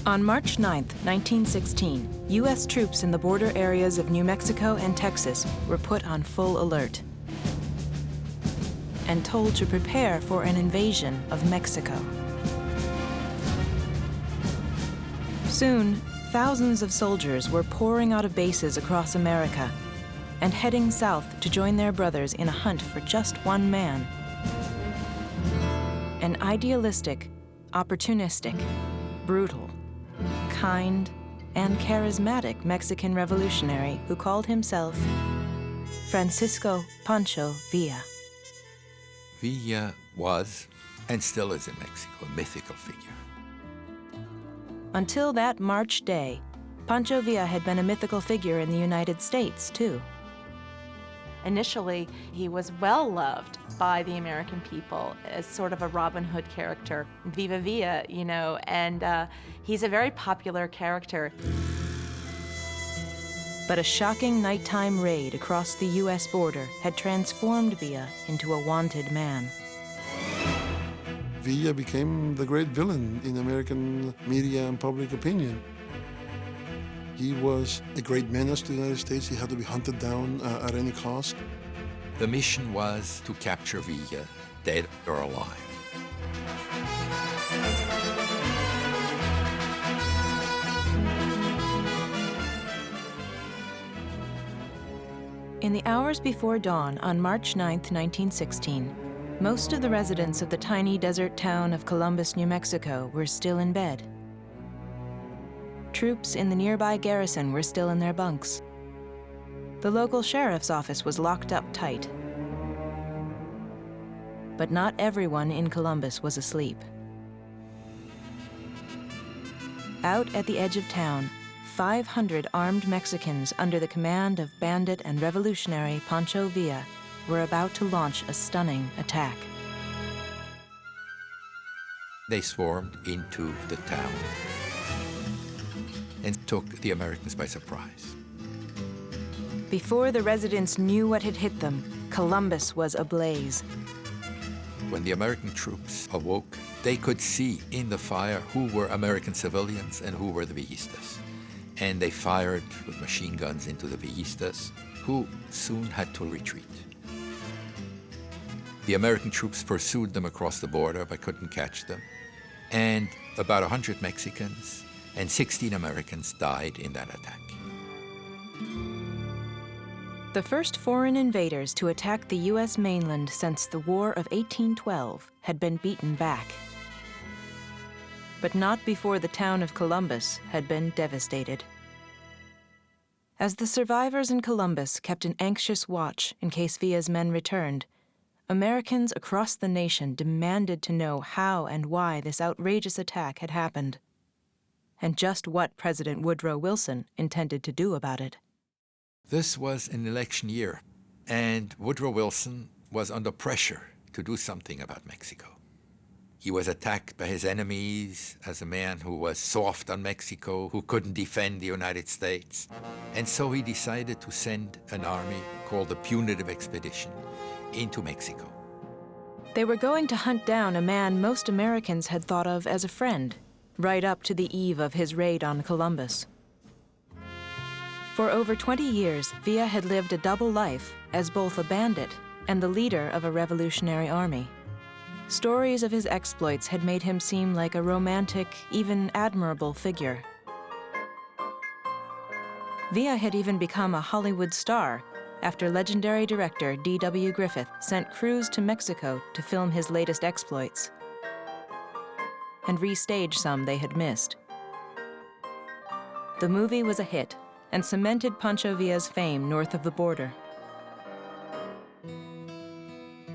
On March 9, 1916, U.S. troops in the border areas of New Mexico and Texas were put on full alert and told to prepare for an invasion of Mexico. Soon, thousands of soldiers were pouring out of bases across America and heading south to join their brothers in a hunt for just one man. An idealistic, opportunistic, brutal, kind, and charismatic Mexican revolutionary who called himself Francisco Pancho Villa. Villa was, and still is in Mexico, a mythical figure. Until that March day, Pancho Villa had been a mythical figure in the United States, too. Initially, he was well loved by the American people as sort of a Robin Hood character. Viva Villa, and he's a very popular character. But a shocking nighttime raid across the U.S. border had transformed Villa into a wanted man. Villa became the great villain in American media and public opinion. He was a great menace to the United States. He had to be hunted down at any cost. The mission was to capture Villa, dead or alive. In the hours before dawn on March 9, 1916, most of the residents of the tiny desert town of Columbus, New Mexico, were still in bed. Troops in the nearby garrison were still in their bunks. The local sheriff's office was locked up tight. But not everyone in Columbus was asleep. Out at the edge of town, 500 armed Mexicans under the command of bandit and revolutionary Pancho Villa were about to launch a stunning attack. They swarmed into the town and took the Americans by surprise. Before the residents knew what had hit them, Columbus was ablaze. When the American troops awoke, they could see in the fire who were American civilians and who were the Villistas. And they fired with machine guns into the Villistas, who soon had to retreat. The American troops pursued them across the border but couldn't catch them. And about 100 Mexicans and 16 Americans died in that attack. The first foreign invaders to attack the U.S. mainland since the War of 1812 had been beaten back. But not before the town of Columbus had been devastated. As the survivors in Columbus kept an anxious watch in case Villa's men returned, Americans across the nation demanded to know how and why this outrageous attack had happened, and just what President Woodrow Wilson intended to do about it. This was an election year, and Woodrow Wilson was under pressure to do something about Mexico. He was attacked by his enemies as a man who was soft on Mexico, who couldn't defend the United States. And so he decided to send an army called the Punitive Expedition into Mexico. They were going to hunt down a man most Americans had thought of as a friend, right up to the eve of his raid on Columbus. For over 20 years, Villa had lived a double life as both a bandit and the leader of a revolutionary army. Stories of his exploits had made him seem like a romantic, even admirable figure. Villa had even become a Hollywood star after legendary director D.W. Griffith sent crews to Mexico to film his latest exploits and restage some they had missed. The movie was a hit and cemented Pancho Villa's fame north of the border.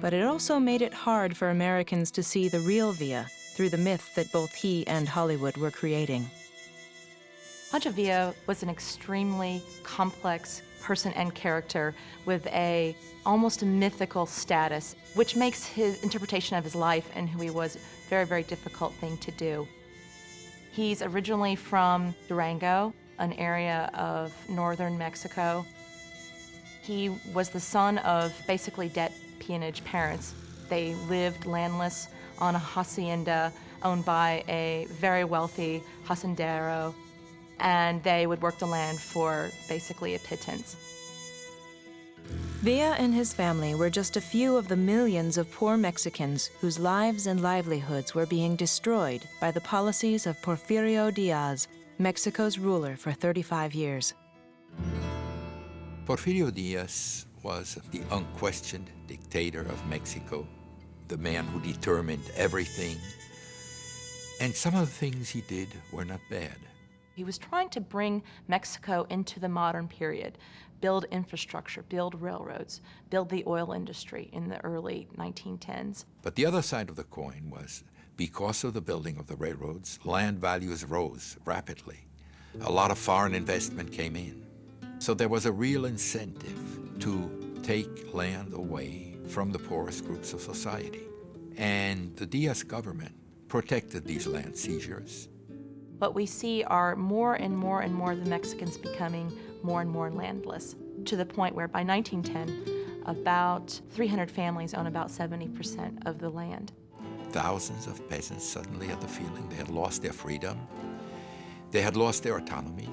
But it also made it hard for Americans to see the real Villa through the myth that both he and Hollywood were creating. Pancho Villa was an extremely complex person and character with a almost mythical status, which makes his interpretation of his life and who he was a very, very difficult thing to do. He's originally from Durango, an area of northern Mexico. He was the son of basically debt peonage parents. They lived landless on a hacienda owned by a very wealthy hacendero, and they would work the land for basically a pittance. Villa and his family were just a few of the millions of poor Mexicans whose lives and livelihoods were being destroyed by the policies of Porfirio Diaz, Mexico's ruler for 35 years. Porfirio Diaz was the unquestioned dictator of Mexico, the man who determined everything. And some of the things he did were not bad. He was trying to bring Mexico into the modern period, build infrastructure, build railroads, build the oil industry in the early 1910s. But the other side of the coin was, because of the building of the railroads, land values rose rapidly. A lot of foreign investment came in. So there was a real incentive to take land away from the poorest groups of society. And the Diaz government protected these land seizures. What we see are more and more and more of the Mexicans becoming more and more landless, to the point where by 1910, about 300 families own about 70% of the land. Thousands of peasants suddenly had the feeling they had lost their freedom, they had lost their autonomy,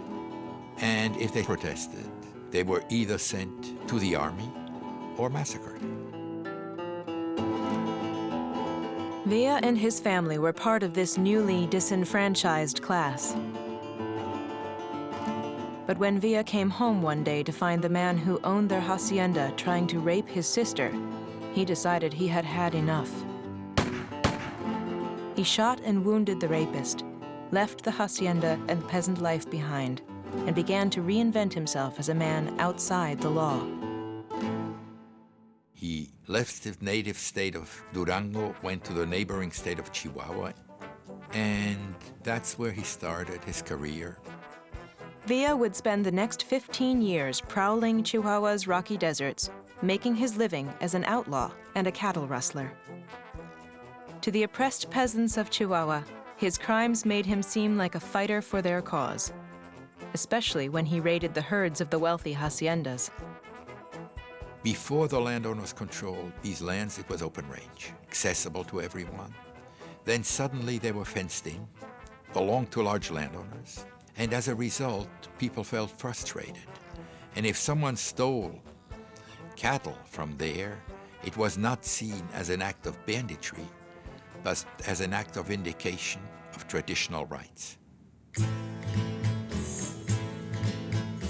and if they protested, they were either sent to the army or massacred. Villa and his family were part of this newly disenfranchised class. But when Villa came home one day to find the man who owned their hacienda trying to rape his sister, he decided he had had enough. He shot and wounded the rapist, left the hacienda and peasant life behind, and began to reinvent himself as a man outside the law. He left his native state of Durango, went to the neighboring state of Chihuahua, and that's where he started his career. Villa would spend the next 15 years prowling Chihuahua's rocky deserts, making his living as an outlaw and a cattle rustler. To the oppressed peasants of Chihuahua, his crimes made him seem like a fighter for their cause, especially when he raided the herds of the wealthy haciendas. Before the landowners controlled these lands, it was open range, accessible to everyone. Then suddenly they were fenced in, belonged to large landowners, and as a result, people felt frustrated. And if someone stole cattle from there, it was not seen as an act of banditry, but as an act of vindication of traditional rights.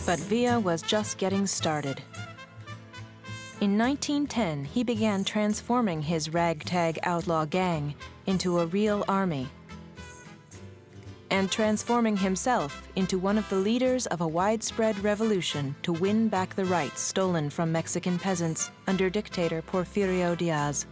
But Villa was just getting started. In 1910, he began transforming his ragtag outlaw gang into a real army, and transforming himself into one of the leaders of a widespread revolution to win back the rights stolen from Mexican peasants under dictator Porfirio Diaz.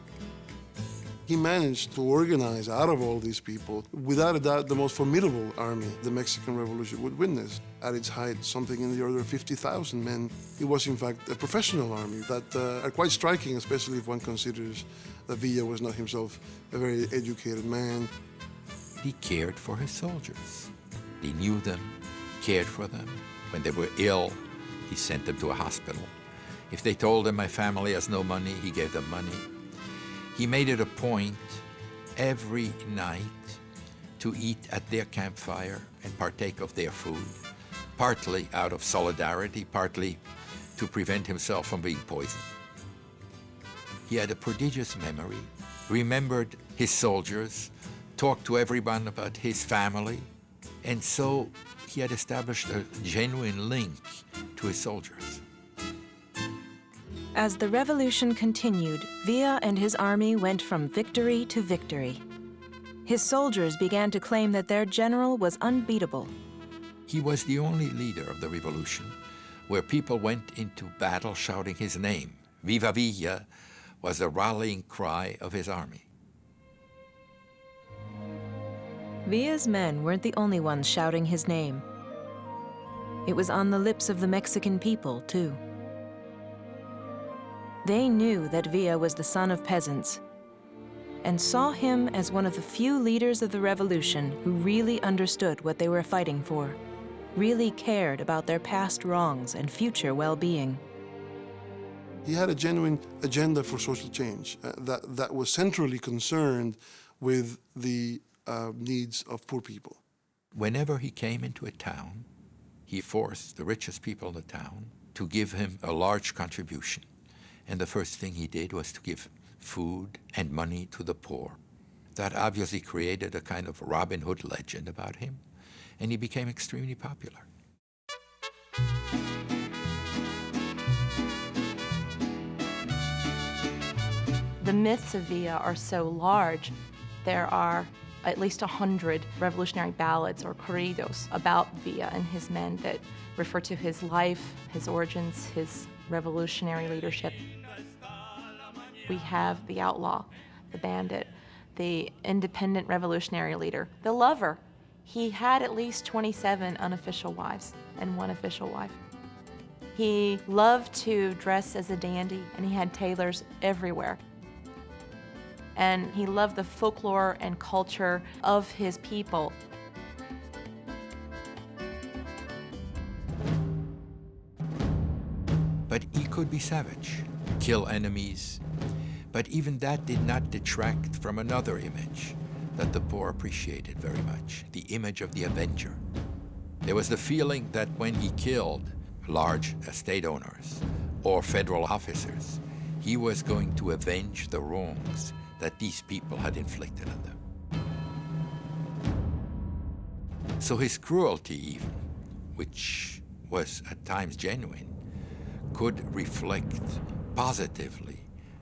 He managed to organize out of all these people, without a doubt, the most formidable army the Mexican Revolution would witness. At its height, something in the order of 50,000 men. It was, in fact, a professional army that are quite striking, especially if one considers that Villa was not himself a very educated man. He cared for his soldiers. He knew them, cared for them. When they were ill, he sent them to a hospital. If they told him, "My family has no money," he gave them money. He made it a point every night to eat at their campfire and partake of their food, partly out of solidarity, partly to prevent himself from being poisoned. He had a prodigious memory, remembered his soldiers, talked to everyone about his family, and so he had established a genuine link to his soldiers. As the revolution continued, Villa and his army went from victory to victory. His soldiers began to claim that their general was unbeatable. He was the only leader of the revolution where people went into battle shouting his name. Viva Villa was the rallying cry of his army. Villa's men weren't the only ones shouting his name. It was on the lips of the Mexican people, too. They knew that Villa was the son of peasants and saw him as one of the few leaders of the revolution who really understood what they were fighting for, really cared about their past wrongs and future well-being. He had a genuine agenda for social change that was centrally concerned with the needs of poor people. Whenever he came into a town, he forced the richest people in the town to give him a large contribution. And the first thing he did was to give food and money to the poor. That obviously created a kind of Robin Hood legend about him, and he became extremely popular. The myths of Villa are so large. There are at least 100 revolutionary ballads or corridos about Villa and his men that refer to his life, his origins, his revolutionary leadership. We have the outlaw, the bandit, the independent revolutionary leader, the lover. He had at least 27 unofficial wives and one official wife. He loved to dress as a dandy, and he had tailors everywhere. And he loved the folklore and culture of his people. But he could be savage, kill enemies, but even that did not detract from another image that the poor appreciated very much, the image of the avenger. There was the feeling that when he killed large estate owners or federal officers, he was going to avenge the wrongs that these people had inflicted on them. So his cruelty even, which was at times genuine, could reflect positively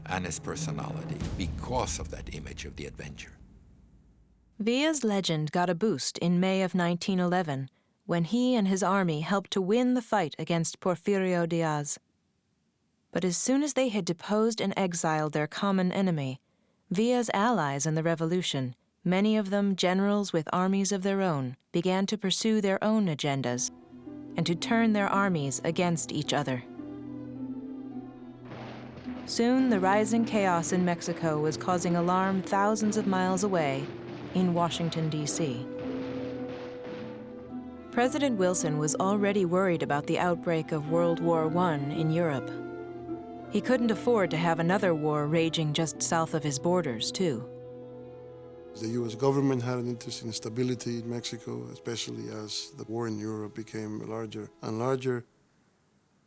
on his personality because of that image of the avenger. Villa's legend got a boost in May of 1911 when he and his army helped to win the fight against Porfirio Diaz. But as soon as they had deposed and exiled their common enemy, Villa's allies in the revolution, many of them generals with armies of their own, began to pursue their own agendas and to turn their armies against each other. Soon, the rising chaos in Mexico was causing alarm thousands of miles away in Washington, D.C. President Wilson was already worried about the outbreak of World War I in Europe. He couldn't afford to have another war raging just south of his borders, too. The U.S. government had an interest in stability in Mexico, especially as the war in Europe became larger and larger.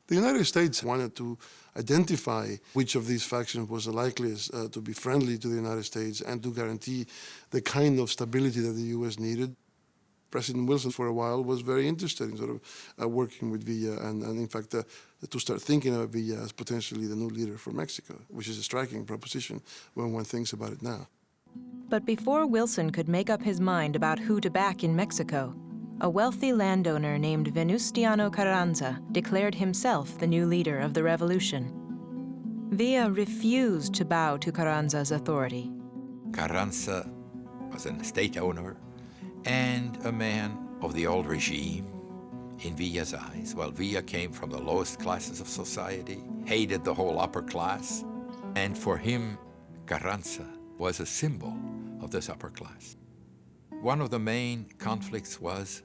The United States wanted to identify which of these factions was the likeliest to be friendly to the United States and to guarantee the kind of stability that the U.S. needed. President Wilson, for a while, was very interested in sort of working with Villa and in fact, to start thinking of Villa as potentially the new leader for Mexico, which is a striking proposition when one thinks about it now. But before Wilson could make up his mind about who to back in Mexico, a wealthy landowner named Venustiano Carranza declared himself the new leader of the revolution. Villa refused to bow to Carranza's authority. Carranza was an estate owner and a man of the old regime in Villa's eyes, while Villa came from the lowest classes of society, hated the whole upper class, and for him, Carranza was a symbol of this upper class. One of the main conflicts was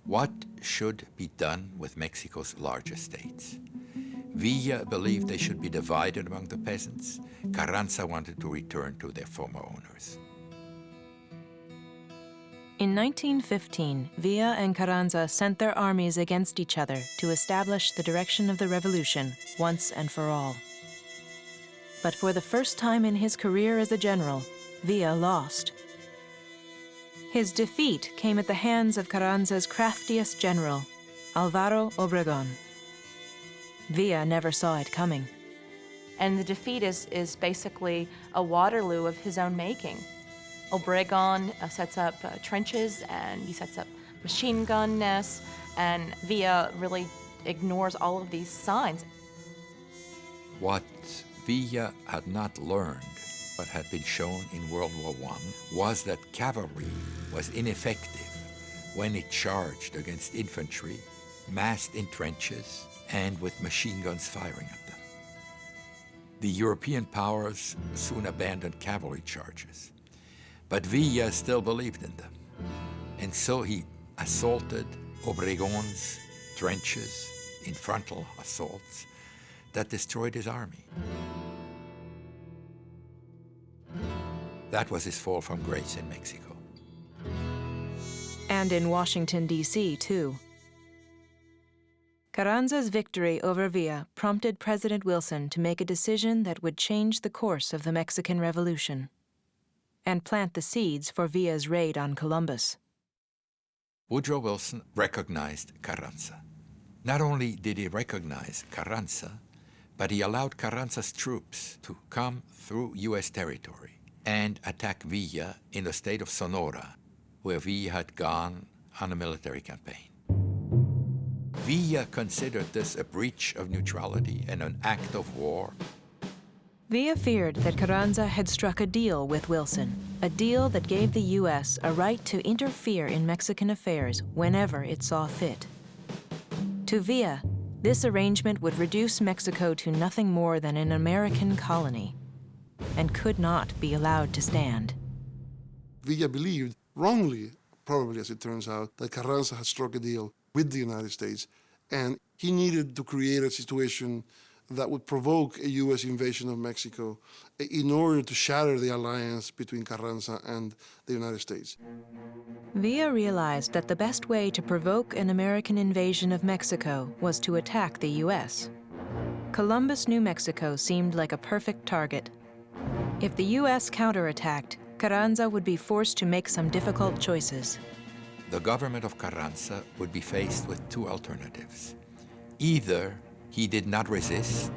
what should be done with Mexico's large estates. Villa believed they should be divided among the peasants. Carranza wanted to return to their former owners. In 1915, Villa and Carranza sent their armies against each other to establish the direction of the revolution once and for all. But for the first time in his career as a general, Villa lost. His defeat came at the hands of Carranza's craftiest general, Álvaro Obregón. Villa never saw it coming. And the defeat is basically a Waterloo of his own making. Obregón sets up trenches, and he sets up machine gun nests, and Villa really ignores all of these signs. What Villa had not learned, but had been shown in World War I, was that cavalry was ineffective when it charged against infantry, massed in trenches, and with machine guns firing at them. The European powers soon abandoned cavalry charges, but Villa still believed in them. And so he assaulted Obregón's trenches in frontal assaults that destroyed his army. That was his fall from grace in Mexico. And in Washington, D.C., too. Carranza's victory over Villa prompted President Wilson to make a decision that would change the course of the Mexican Revolution and plant the seeds for Villa's raid on Columbus. Woodrow Wilson recognized Carranza. Not only did he recognize Carranza, but he allowed Carranza's troops to come through U.S. territory and attack Villa in the state of Sonora, where Villa had gone on a military campaign. Villa considered this a breach of neutrality and an act of war. Villa feared that Carranza had struck a deal with Wilson, a deal that gave the U.S. a right to interfere in Mexican affairs whenever it saw fit. To Villa, this arrangement would reduce Mexico to nothing more than an American colony and could not be allowed to stand. Villa believed, wrongly, probably as it turns out, that Carranza had struck a deal with the United States, and he needed to create a situation that would provoke a U.S. invasion of Mexico in order to shatter the alliance between Carranza and the United States. Villa realized that the best way to provoke an American invasion of Mexico was to attack the U.S. Columbus, New Mexico seemed like a perfect target. If the U.S. counterattacked, Carranza would be forced to make some difficult choices. The government of Carranza would be faced with two alternatives. Either he did not resist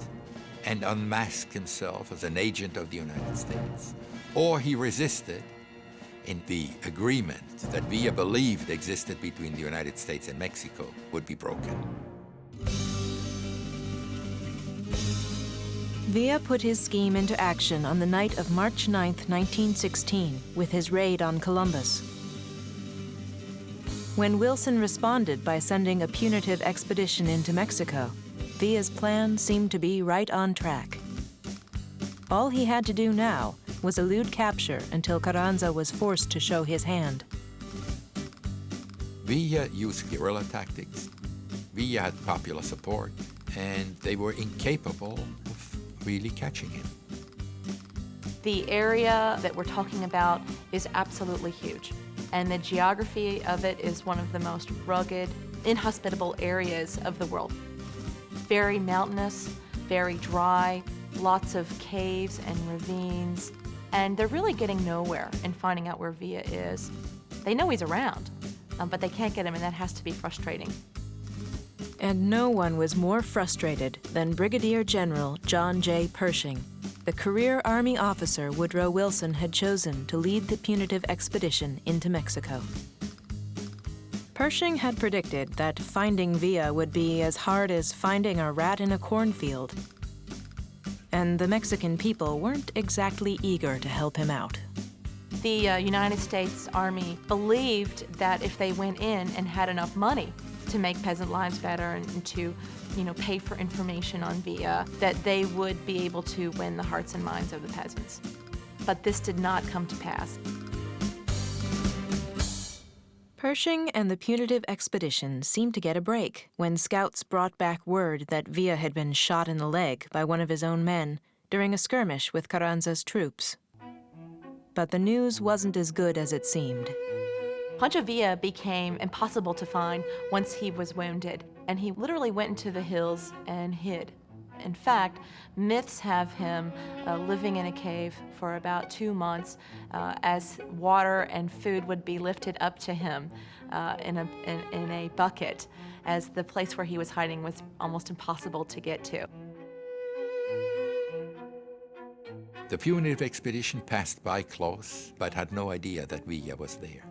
and unmasked himself as an agent of the United States, or he resisted, and the agreement that Villa believed existed between the United States and Mexico would be broken. Villa put his scheme into action on the night of March 9, 1916, with his raid on Columbus. When Wilson responded by sending a punitive expedition into Mexico, Villa's plan seemed to be right on track. All he had to do now was elude capture until Carranza was forced to show his hand. Villa used guerrilla tactics. Villa had popular support, and they were incapable of really catching him. The area that we're talking about is absolutely huge, and the geography of it is one of the most rugged, inhospitable areas of the world. Very mountainous, very dry, lots of caves and ravines, and they're really getting nowhere in finding out where Villa is. They know he's around, but they can't get him, and that has to be frustrating. And no one was more frustrated than Brigadier General John J. Pershing, the career Army officer Woodrow Wilson had chosen to lead the punitive expedition into Mexico. Pershing had predicted that finding Villa would be as hard as finding a rat in a cornfield, and the Mexican people weren't exactly eager to help him out. The United States Army believed that if they went in and had enough money to make peasant lives better and to, pay for information on Villa, that they would be able to win the hearts and minds of the peasants. But this did not come to pass. Pershing and the punitive expedition seemed to get a break when scouts brought back word that Villa had been shot in the leg by one of his own men during a skirmish with Carranza's troops. But the news wasn't as good as it seemed. Pancho Villa became impossible to find once he was wounded, and he literally went into the hills and hid. In fact, myths have him living in a cave for about 2 months as water and food would be lifted up to him in a bucket, as the place where he was hiding was almost impossible to get to. The punitive expedition passed by close, but had no idea that Villa was there.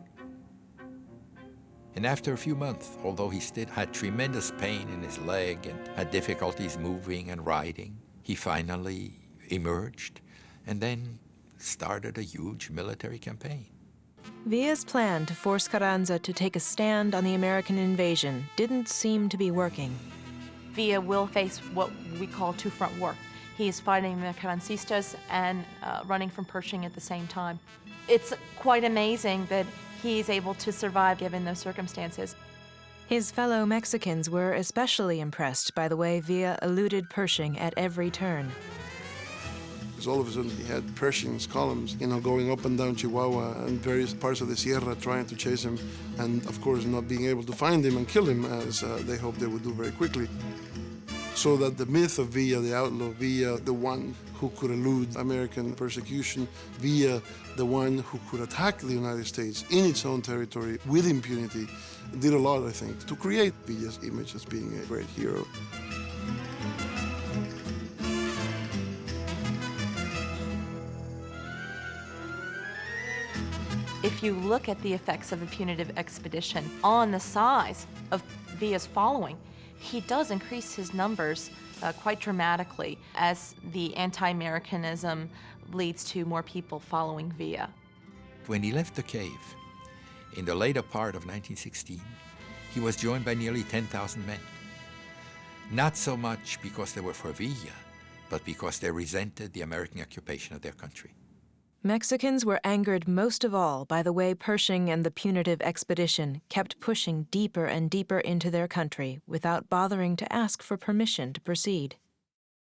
And after a few months, although he still had tremendous pain in his leg and had difficulties moving and riding, he finally emerged and then started a huge military campaign. Villa's plan to force Carranza to take a stand on the American invasion didn't seem to be working. Villa will face what we call two-front war. He is fighting the Carrancistas and running from Pershing at the same time. It's quite amazing that he's able to survive given those circumstances. His fellow Mexicans were especially impressed by the way Villa eluded Pershing at every turn. Because all of a sudden he had Pershing's columns, going up and down Chihuahua and various parts of the Sierra trying to chase him, and of course not being able to find him and kill him, as they hoped they would do very quickly. So that the myth of Villa, the outlaw, Villa, the one who could elude American persecution, Villa, the one who could attack the United States in its own territory with impunity, did a lot, I think, to create Villa's image as being a great hero. If you look at the effects of the punitive expedition on the size of Villa's following, he does increase his numbers quite dramatically as the anti-Americanism leads to more people following Villa. When he left the cave in the later part of 1916, he was joined by nearly 10,000 men. Not so much because they were for Villa, but because they resented the American occupation of their country. Mexicans were angered most of all by the way Pershing and the punitive expedition kept pushing deeper and deeper into their country without bothering to ask for permission to proceed.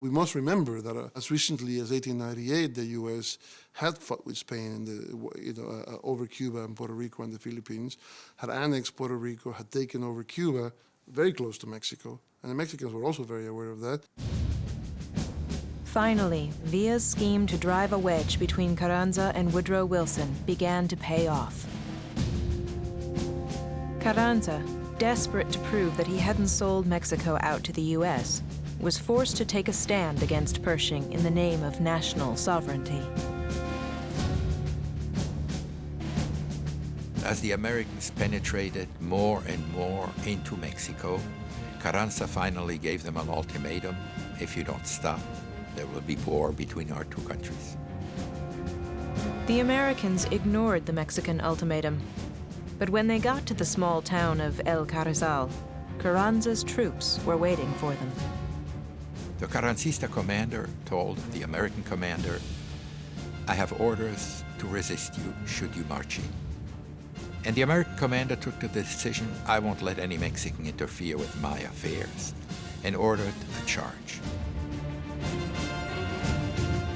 We must remember that as recently as 1898, the U.S. had fought with Spain over Cuba and Puerto Rico and the Philippines, had annexed Puerto Rico, had taken over Cuba, very close to Mexico, and the Mexicans were also very aware of that. Finally, Villa's scheme to drive a wedge between Carranza and Woodrow Wilson began to pay off. Carranza, desperate to prove that he hadn't sold Mexico out to the U.S., was forced to take a stand against Pershing in the name of national sovereignty. As the Americans penetrated more and more into Mexico, Carranza finally gave them an ultimatum: if you don't stop, there will be war between our two countries. The Americans ignored the Mexican ultimatum, but when they got to the small town of El Carrizal, Carranza's troops were waiting for them. The Carrancista commander told the American commander, "I have orders to resist you should you march in." And the American commander took the decision, "I won't let any Mexican interfere with my affairs," and ordered a charge.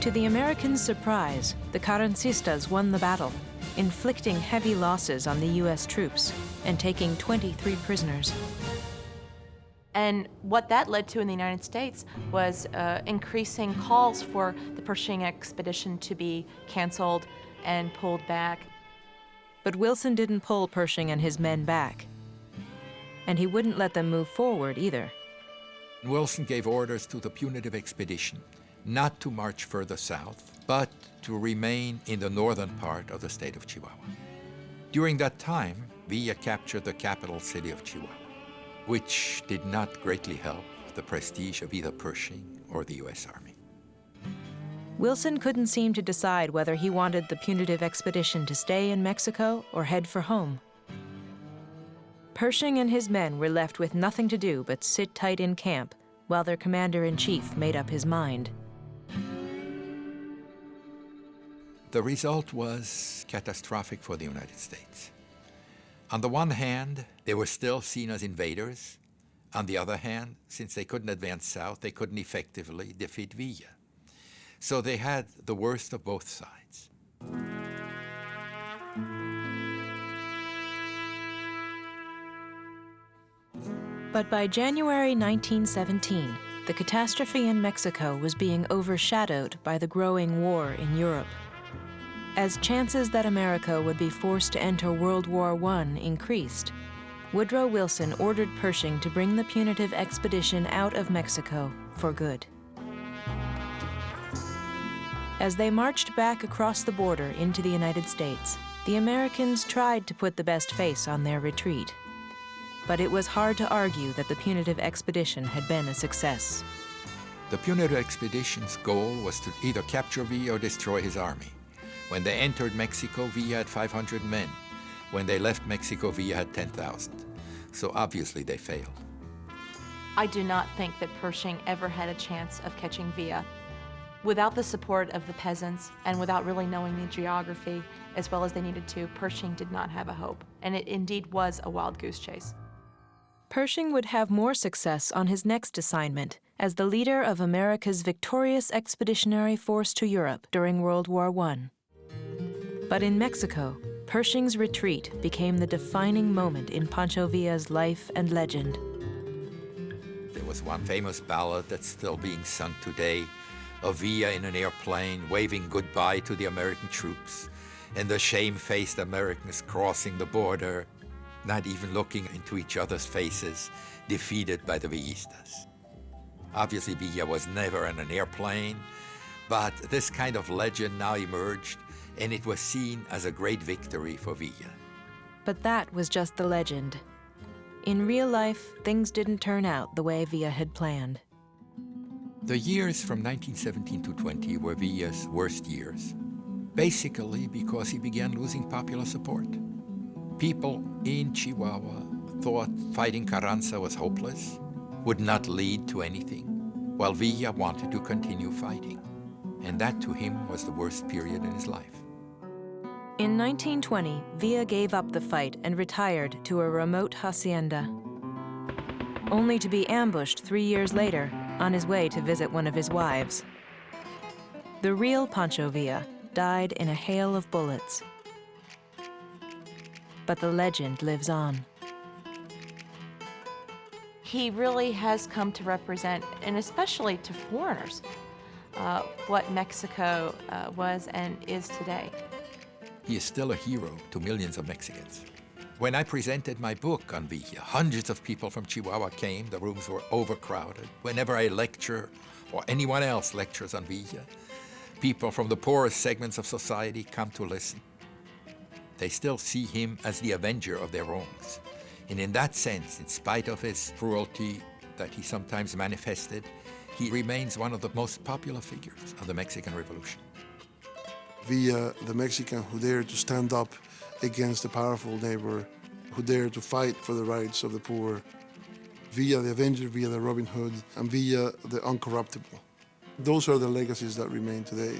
To the Americans' surprise, the Carrancistas won the battle, inflicting heavy losses on the U.S. troops and taking 23 prisoners. And what that led to in the United States was increasing calls for the Pershing expedition to be canceled and pulled back. But Wilson didn't pull Pershing and his men back, and he wouldn't let them move forward either. Wilson gave orders to the punitive expedition not to march further south, but to remain in the northern part of the state of Chihuahua. During that time, Villa captured the capital city of Chihuahua, which did not greatly help the prestige of either Pershing or the U.S. Army. Wilson couldn't seem to decide whether he wanted the punitive expedition to stay in Mexico or head for home. Pershing and his men were left with nothing to do but sit tight in camp while their commander-in-chief made up his mind. The result was catastrophic for the United States. On the one hand, they were still seen as invaders. On the other hand, since they couldn't advance south, they couldn't effectively defeat Villa. So they had the worst of both sides. But by January 1917, the catastrophe in Mexico was being overshadowed by the growing war in Europe. As chances that America would be forced to enter World War I increased, Woodrow Wilson ordered Pershing to bring the punitive expedition out of Mexico for good. As they marched back across the border into the United States, the Americans tried to put the best face on their retreat. But it was hard to argue that the punitive expedition had been a success. The punitive expedition's goal was to either capture Villa or destroy his army. When they entered Mexico, Villa had 500 men. When they left Mexico, Villa had 10,000. So obviously they failed. I do not think that Pershing ever had a chance of catching Villa. Without the support of the peasants and without really knowing the geography as well as they needed to, Pershing did not have a hope. And it indeed was a wild goose chase. Pershing would have more success on his next assignment as the leader of America's victorious expeditionary force to Europe during World War I. But in Mexico, Pershing's retreat became the defining moment in Pancho Villa's life and legend. There was one famous ballad that's still being sung today, of Villa in an airplane waving goodbye to the American troops, and the shamefaced Americans crossing the border, not even looking into each other's faces, defeated by the Villistas. Obviously, Villa was never in an airplane, but this kind of legend now emerged, and it was seen as a great victory for Villa. But that was just the legend. In real life, things didn't turn out the way Villa had planned. The years from 1917 to 20 were Villa's worst years, basically because he began losing popular support. People in Chihuahua thought fighting Carranza was hopeless, would not lead to anything, while Villa wanted to continue fighting. And that to him was the worst period in his life. In 1920, Villa gave up the fight and retired to a remote hacienda, only to be ambushed 3 years later on his way to visit one of his wives. The real Pancho Villa died in a hail of bullets. But the legend lives on. He really has come to represent, and especially to foreigners, what Mexico was and is today. He is still a hero to millions of Mexicans. When I presented my book on Villa, hundreds of people from Chihuahua came. The rooms were overcrowded. Whenever I lecture, or anyone else lectures on Villa, people from the poorest segments of society come to listen. They still see him as the avenger of their wrongs. And in that sense, in spite of his cruelty that he sometimes manifested, he remains one of the most popular figures of the Mexican Revolution. Villa, the Mexican who dared to stand up against a powerful neighbor, who dared to fight for the rights of the poor. Villa the Avenger, Villa the Robin Hood, and Villa the Uncorruptible. Those are the legacies that remain today.